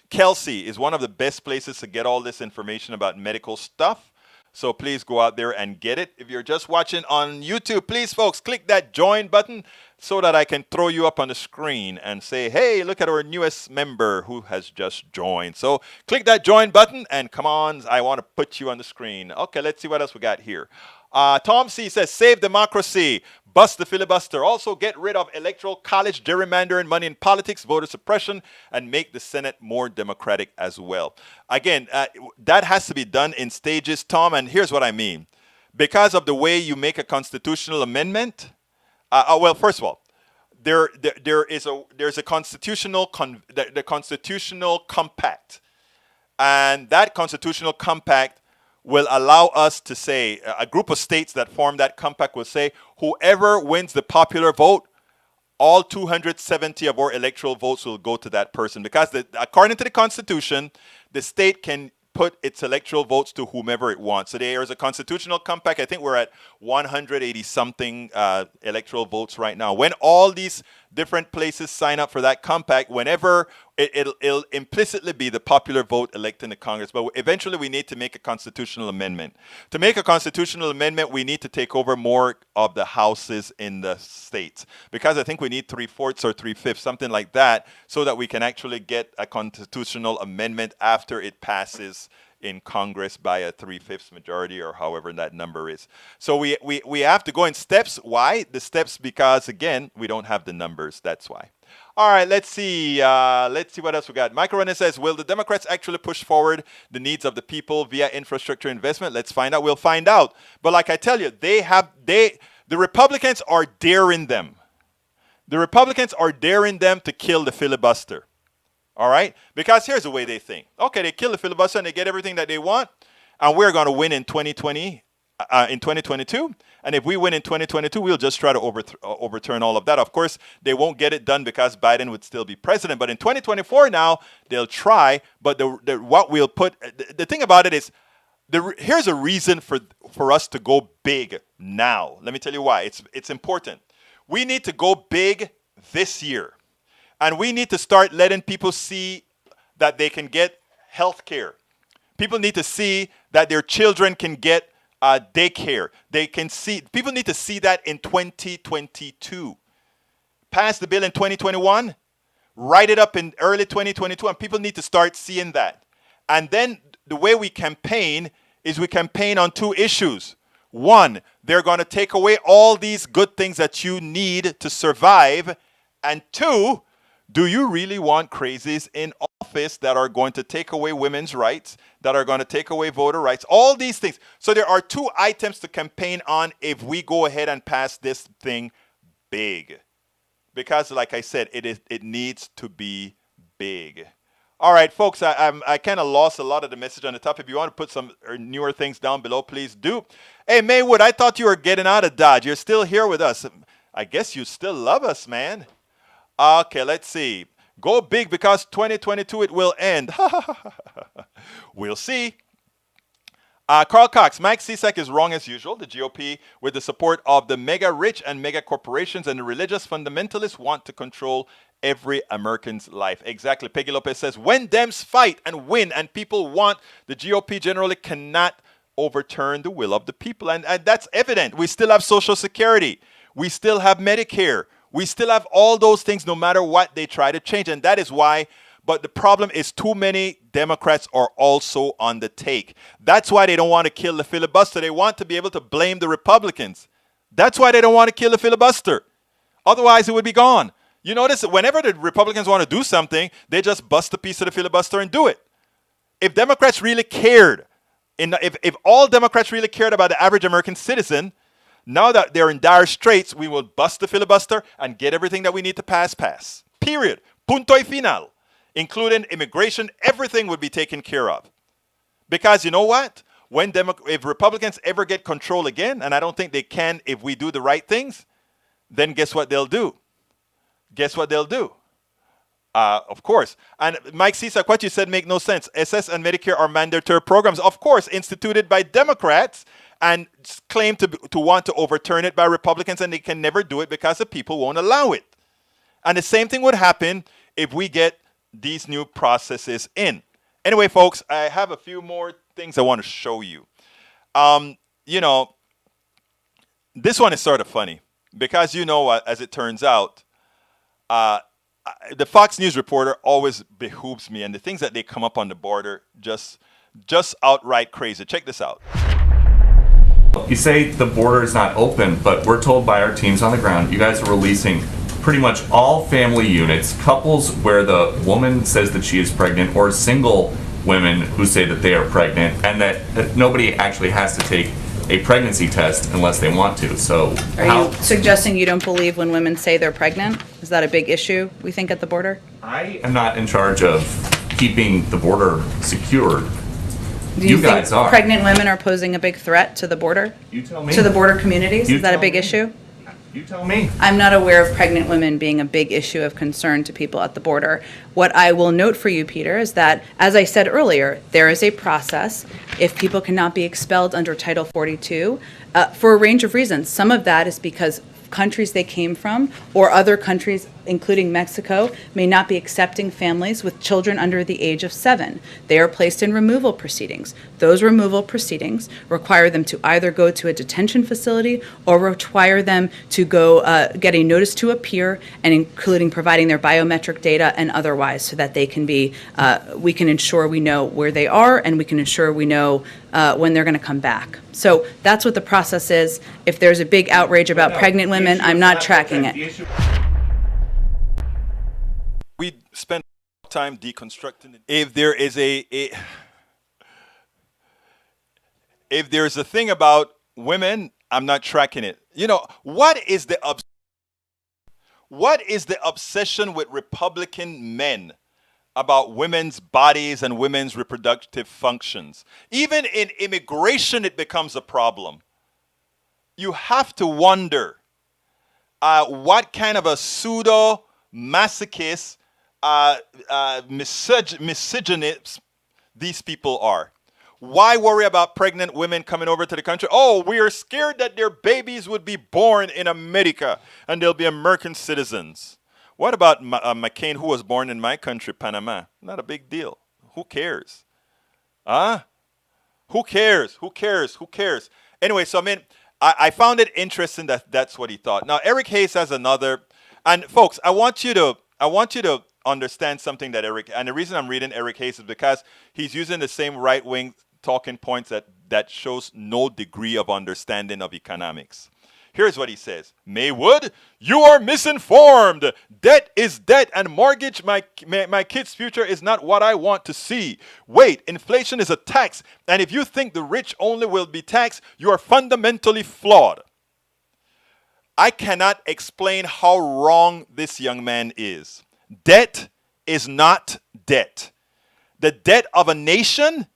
Kelsey is one of the best places to get all this information about medical stuff. So please go out there and get it. If you're just watching on YouTube, please, folks, click that join button so that I can throw you up on the screen and say, hey, look at our newest member who has just joined. So click that join button and come on, I want to put you on the screen. Okay, let's see what else we got here. Tom C says, save democracy, bust the filibuster. Also get rid of electoral college, gerrymandering, money in politics, voter suppression, and make the Senate more democratic as well. Again, that has to be done in stages, Tom, and here's what I mean. Because of the way you make a constitutional amendment, well, first of all, there's a constitutional compact, and that constitutional compact will allow us to say, a group of states that form that compact will say, whoever wins the popular vote, all 270 of our electoral votes will go to that person. Because according to the Constitution, the state can put its electoral votes to whomever it wants. So there is a constitutional compact. I think we're at 180-something electoral votes right now. When all these different places sign up for that compact, whenever it'll implicitly be the popular vote electing the Congress. But eventually we need to make a constitutional amendment. To make a constitutional amendment, we need to take over more of the houses in the states. Because I think we need 3/4 or 3/5, something like that, so that we can actually get a constitutional amendment after it passes in Congress by a 3/5 majority, or however that number is. So we have to go in steps. Why? The steps because, again, we don't have the numbers. That's why. All right, let's see. Let's see what else we got. Michael Renner says, will the Democrats actually push forward the needs of the people via infrastructure investment? Let's find out. We'll find out. But like I tell you, the Republicans are daring them. The Republicans are daring them to kill the filibuster. All right? Because here's the way they think. Okay, they kill the filibuster and they get everything that they want, and we're going to win in 2022. And if we win in 2022, we'll just try to overturn all of that. Of course, they won't get it done because Biden would still be president. But in 2024 now, they'll try. But what we'll put, the thing about it is, here's a reason for us to go big now. Let me tell you why. It's important. We need to go big this year. And we need to start letting people see that they can get health care. People need to see that their children can get daycare. People need to see that in 2022. Pass the bill in 2021, write it up in early 2022, and people need to start seeing that. And then the way we campaign is we campaign on two issues. One, they're going to take away all these good things that you need to survive. And two, do you really want crazies in office that are going to take away women's rights, that are going to take away voter rights, all these things? So there are two items to campaign on if we go ahead and pass this thing big. Because like I said, it needs to be big. All right, folks, I kind of lost a lot of the message on the top. If you want to put some newer things down below, please do. Hey, Maywood, I thought you were getting out of Dodge. You're still here with us. I guess you still love us, man. Okay, let's see. Go big because 2022 it will end. We'll see. Carl Cox, Mike Cisak is wrong as usual. The GOP, with the support of the mega rich and mega corporations and the religious fundamentalists, want to control every American's life. Exactly. Peggy Lopez says, when Dems fight and win and people want, the GOP generally cannot overturn the will of the people. And that's evident. We still have Social Security. We still have Medicare. We still have all those things no matter what they try to change. And that is why. But the problem is too many Democrats are also on the take. That's why they don't want to kill the filibuster. They want to be able to blame the Republicans. That's why they don't want to kill the filibuster. Otherwise, it would be gone. You notice that whenever the Republicans want to do something, they just bust a piece of the filibuster and do it. If Democrats really cared, if all Democrats really cared about the average American citizen, now that they're in dire straits, we will bust the filibuster and get everything that we need to pass. Period. Punto y final. Including immigration, everything would be taken care of. Because you know what? If Republicans ever get control again, and I don't think they can if we do the right things, then guess what they'll do? Of course. And Mike Cisak, what you said make no sense. SS and Medicare are mandatory programs, of course, instituted by Democrats and claim to want to overturn it by Republicans, and they can never do it because the people won't allow it. And the same thing would happen if we get these new processes in. Anyway, folks, I have a few more things I want to show you. This one is sort of funny because, as it turns out, the Fox News reporter always behooves me, and the things that they come up on the border just outright crazy. Check this out. You say the border is not open, but we're told by our teams on the ground, you guys are releasing pretty much all family units, couples where the woman says that she is pregnant, or single women who say that they are pregnant, and that nobody actually has to take a pregnancy test unless they want to. So Are you suggesting you don't believe when women say they're pregnant? Is that a big issue, we think, at the border? I am not in charge of keeping the border secured. Do you guys think are. pregnant women are posing a big threat to the border? You tell me. To the border communities? You Is that a tell big me. issue? You tell me. I'm not aware of pregnant women being a big issue of concern to people at the border. What I will note for you, Peter, is that, as I said earlier, there is a process if people cannot be expelled under Title 42 for a range of reasons. Some of that is because countries they came from or other countries, including Mexico, may not be accepting families with children under the age of 7. They are placed in removal proceedings. Those removal proceedings require them to either go to a detention facility or require them to go get a notice to appear, and including providing their biometric data and otherwise, so that they can be, we can ensure we know where they are, and we can ensure we know when they're going to come back. So that's what the process is. If there's a big outrage about pregnant women, I'm not tracking it. We spend time deconstructing it. If there is if there's a thing about women, I'm not tracking it. What is the obsession with Republican men about women's bodies and women's reproductive functions? Even in immigration, it becomes a problem. You have to wonder what kind of a pseudo-masochist misogynist these people are. Why worry about pregnant women coming over to the country? Oh, we are scared that their babies would be born in America and they'll be American citizens. What about McCain, who was born in my country, Panama? Not a big deal. Who cares? Who cares? Anyway, so I found it interesting that that's what he thought. Now, Eric Hayes has another, and folks, I want you to understand something that Eric, and the reason I'm reading Eric Hayes is because he's using the same right-wing talking points that that shows no degree of understanding of economics. Here's what he says. Maywood, you are misinformed. Debt is debt, and mortgage my kid's future is not what I want to see. Wait, inflation is a tax, and if you think the rich only will be taxed, you are fundamentally flawed. I cannot explain how wrong this young man is. Debt is not debt. The debt of a nation,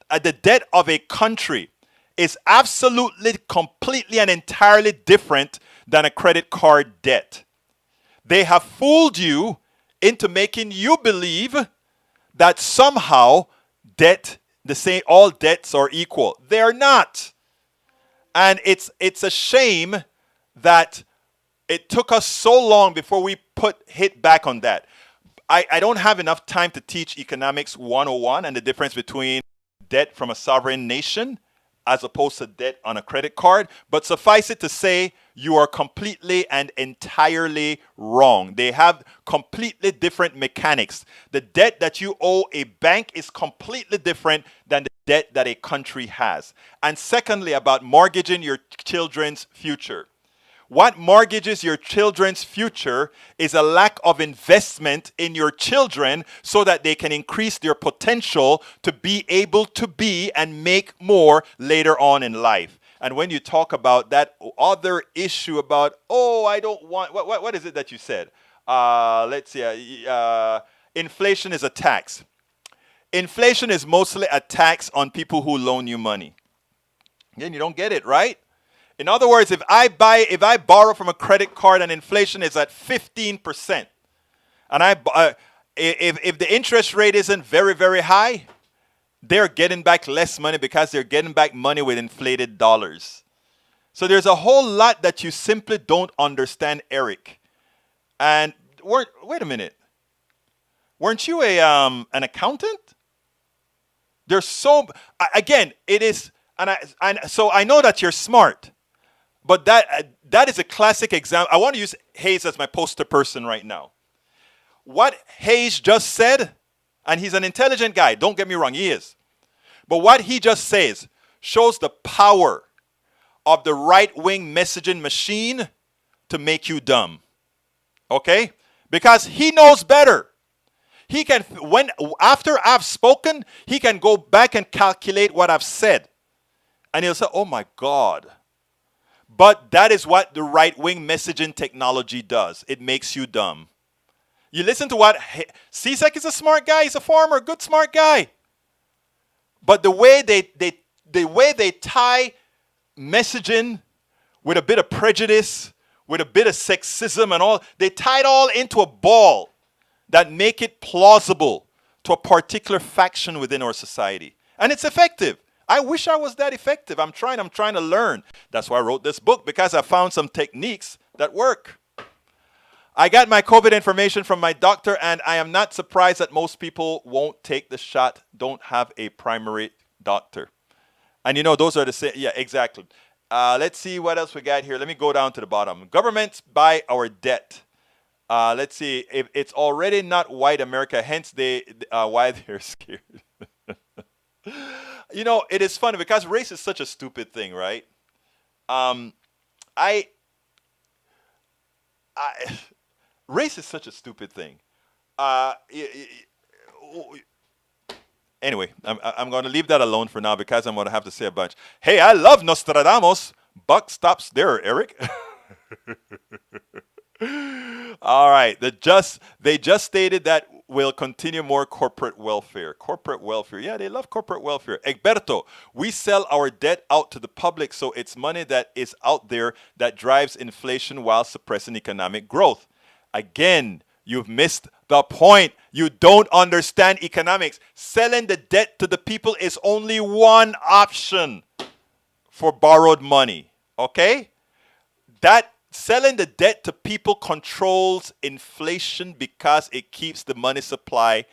the debt of a country, is absolutely, completely, and entirely different than a credit card debt. They have fooled you into making you believe that somehow all debts are equal. They're not. And it's a shame that it took us so long before we hit back on that. I don't have enough time to teach Economics 101 and the difference between debt from a sovereign nation as opposed to debt on a credit card. But suffice it to say, you are completely and entirely wrong. They have completely different mechanics. The debt that you owe a bank is completely different than the debt that a country has. And secondly, about mortgaging your children's future. What mortgages your children's future is a lack of investment in your children so that they can increase their potential to be able to be and make more later on in life. And when you talk about that other issue about, I don't want, what is it that you said? Let's see, inflation is a tax. Inflation is mostly a tax on people who loan you money. Again, you don't get it, right? In other words, if I borrow from a credit card and inflation is at 15%, and if the interest rate isn't very, very high, they're getting back less money because they're getting back money with inflated dollars. So there's a whole lot that you simply don't understand, Eric. And wait a minute. Weren't you an accountant? There's again, it is, so I know that you're smart. But that is a classic example. I want to use Hayes as my poster person right now. What Hayes just said, and he's an intelligent guy, don't get me wrong, he is. But what he just says shows the power of the right-wing messaging machine to make you dumb. Okay? Because he knows better. He can, after I've spoken, he can go back and calculate what I've said. And he'll say, oh my God. But that is what the right-wing messaging technology does. It makes you dumb. You listen to what CSEC is a smart guy. He's a farmer, good smart guy. But the way they tie messaging with a bit of prejudice, with a bit of sexism and all, they tie it all into a ball that make it plausible to a particular faction within our society. And it's effective. I wish I was that effective. I'm trying to learn. That's why I wrote this book, because I found some techniques that work. I got my COVID information from my doctor, and I am not surprised that most people won't take the shot, don't have a primary doctor. And you know, those are the same. Yeah, exactly. Let's see what else we got here. Let me go down to the bottom. Governments buy our debt. Let's see. If it's already not white America, hence why they're scared. You know, it is funny because race is such a stupid thing, right? Race is such a stupid thing. Anyway, I'm going to leave that alone for now because I'm going to have to say a bunch. Hey, I love Nostradamus. Buck stops there, Eric. All right. They just stated that we'll continue more corporate welfare. Corporate welfare. Yeah, they love corporate welfare. Egberto, we sell our debt out to the public, so it's money that is out there that drives inflation while suppressing economic growth. Again, you've missed the point. You don't understand economics. Selling the debt to the people is only one option for borrowed money. Okay? That selling the debt to people controls inflation because it keeps the money supply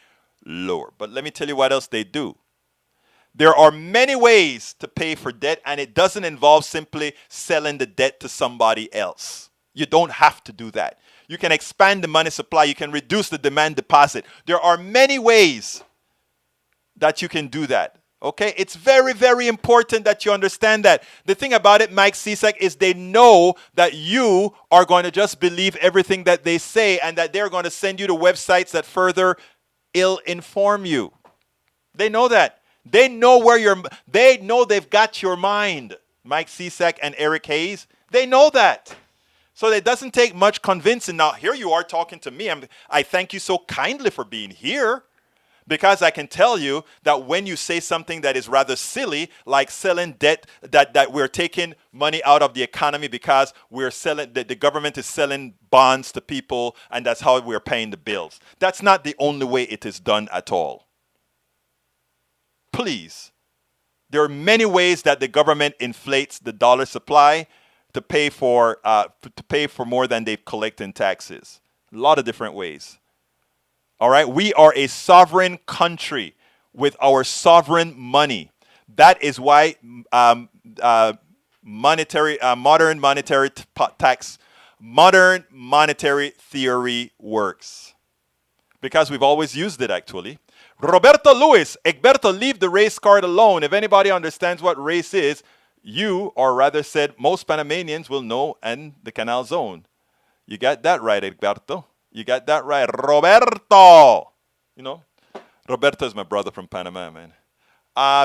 lower. But let me tell you what else they do. There are many ways to pay for debt, and it doesn't involve simply selling the debt to somebody else. You don't have to do that. You can expand the money supply. You can reduce the demand deposit. There are many ways that you can do that. Okay, it's very, very important that you understand that. The thing about it, Mike Cisak, is they know that you are going to just believe everything that they say and that they're going to send you to websites that further ill-inform you. They know that. They know they know they've got your mind, Mike Cisak and Eric Hayes. They know that. So it doesn't take much convincing. Now, here you are talking to me. I thank you so kindly for being here, because I can tell you that when you say something that is rather silly, like selling debt, that we're taking money out of the economy because we're selling, the government is selling bonds to people and that's how we're paying the bills. That's not the only way it is done at all. Please. There are many ways that the government inflates the dollar supply to pay for more than they collect in taxes. A lot of different ways. All right, we are a sovereign country with our sovereign money. That is why modern monetary theory works. Because we've always used it, actually. Roberto Luis, Egberto, leave the race card alone. If anybody understands what race is, you, or rather said, most Panamanians will know, and the Canal Zone. You got that right, Egberto. You got that right. Roberto. You know, Roberto is my brother from Panama, man.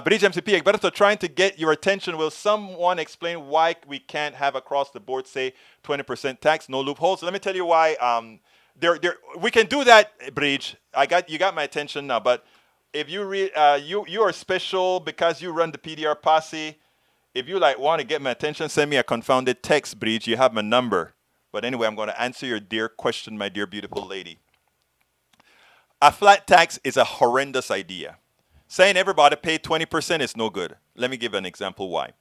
Bridge MCP, Egberto, trying to get your attention. Will someone explain why we can't have across the board, say, 20% tax, no loopholes? Let me tell you why. We can do that, Bridge. You got my attention now. But if you you are special because you run the PDR posse. If you want to get my attention, send me a confounded text, Bridge. You have my number. But anyway, I'm going to answer your dear question, my dear beautiful lady. A flat tax is a horrendous idea. Saying everybody pay 20% is no good. Let me give an example why.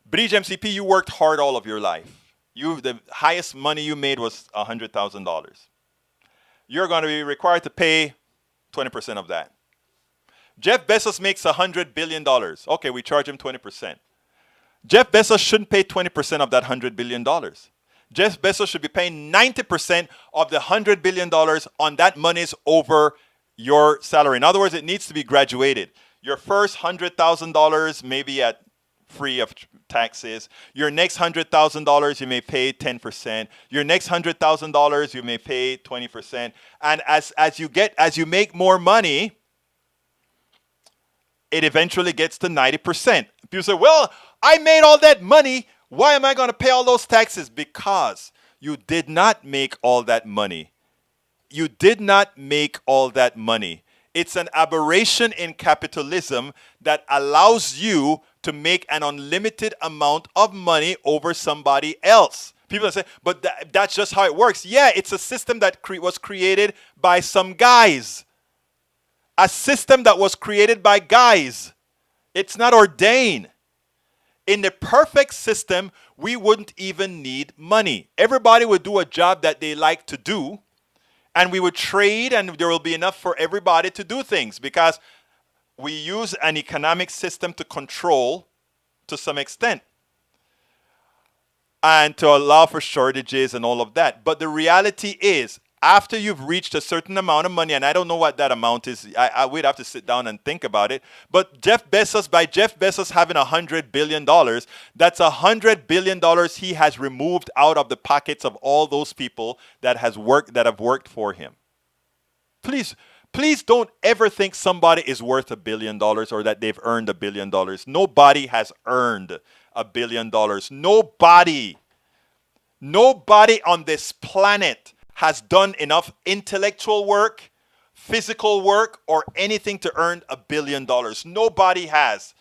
Bridge MCP, you worked hard all of your life. The highest money you made was $100,000. You're going to be required to pay 20% of that. Jeff Bezos makes $100 billion. Okay, we charge him 20%. Jeff Bezos shouldn't pay 20% of that $100 billion. Jeff Bezos should be paying 90% of the $100 billion on that monies over your salary. In other words, it needs to be graduated. Your first $100,000 maybe at free of taxes. Your next $100,000 you may pay 10%. Your next $100,000 you may pay 20%. And as you make more money, it eventually gets to 90%. People say, well, I made all that money. Why am I going to pay all those taxes? Because you did not make all that money. You did not make all that money. It's an aberration in capitalism that allows you to make an unlimited amount of money over somebody else. People say, but that's just how it works. Yeah, it's a system that was created by some guys. A system that was created by guys. It's not ordained. In the perfect system, we wouldn't even need money. Everybody would do a job that they like to do, and we would trade, and there will be enough for everybody to do things because we use an economic system to control to some extent and to allow for shortages and all of that. But the reality is, after you've reached a certain amount of money, and I don't know what that amount is, we'd have to sit down and think about it. But by Jeff Bezos having $100 billion, that's $100 billion he has removed out of the pockets of all those people that have worked for him. Please don't ever think somebody is worth $1 billion or that they've earned $1 billion. Nobody has earned $1 billion. Nobody on this planet has done enough intellectual work, physical work, or anything to earn $1 billion. Nobody has.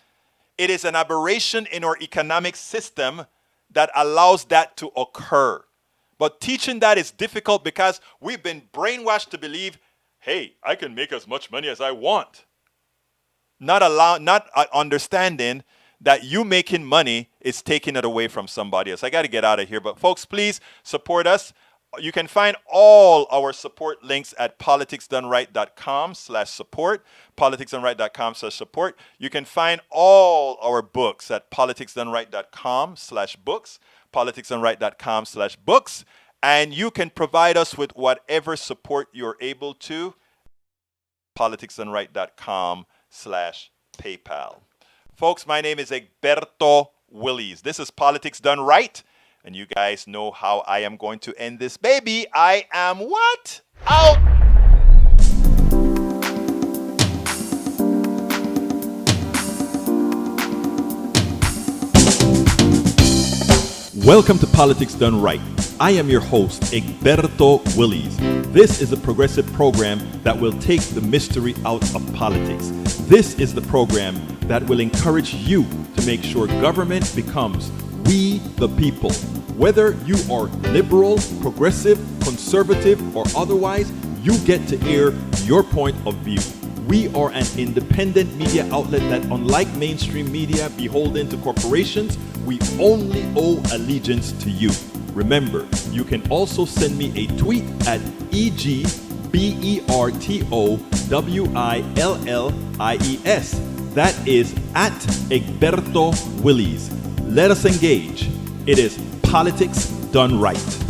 It is an aberration in our economic system that allows that to occur. But teaching that is difficult because we've been brainwashed to believe, hey, I can make as much money as I want. Not understanding that you making money is taking it away from somebody else. I got to get out of here. But folks, please support us. You can find all our support links at politicsdoneright.com/support, politicsdoneright.com/support. You can find all our books at politicsdoneright.com/books, politicsdoneright.com/books, and you can provide us with whatever support you're able to, politicsdoneright.com/ PayPal. Folks, my name is Egberto Willies. This is Politics Done Right. And you guys know how I am going to end this baby. I am what? Out! Welcome to Politics Done Right. I am your host, Egberto Willies. This is a progressive program that will take the mystery out of politics. This is the program that will encourage you to make sure government becomes we the people. Whether you are liberal, progressive, conservative, or otherwise, you get to air your point of view. We are an independent media outlet that, unlike mainstream media beholden to corporations, we only owe allegiance to you. Remember, you can also send me a tweet at EGBERTOWILLIES. That is at Egberto Willies. Let us engage. It is Politics Done Right.